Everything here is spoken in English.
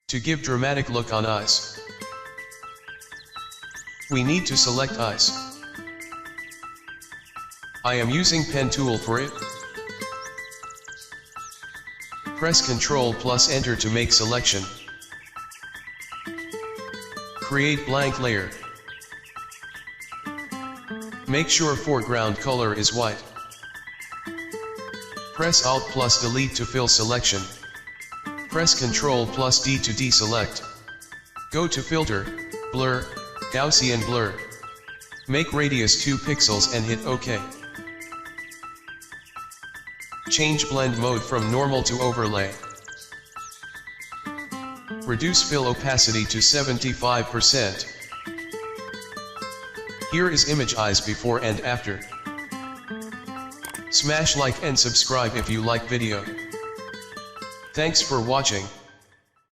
To give dramatic look on eyes, we need to select eyes. I am using pen tool for it. Press Ctrl plus Enter to make selection. Create blank layer. Make sure foreground color is white. Press Alt plus Delete to fill selection. Press Ctrl plus D to deselect. Go to Filter, Blur, Gaussian Blur. Make radius 2 pixels and hit OK. Change blend mode from normal to overlay. Reduce fill opacity to 75%. Here is image eyes before and after. Smash like and subscribe if you like video. Thanks for watching.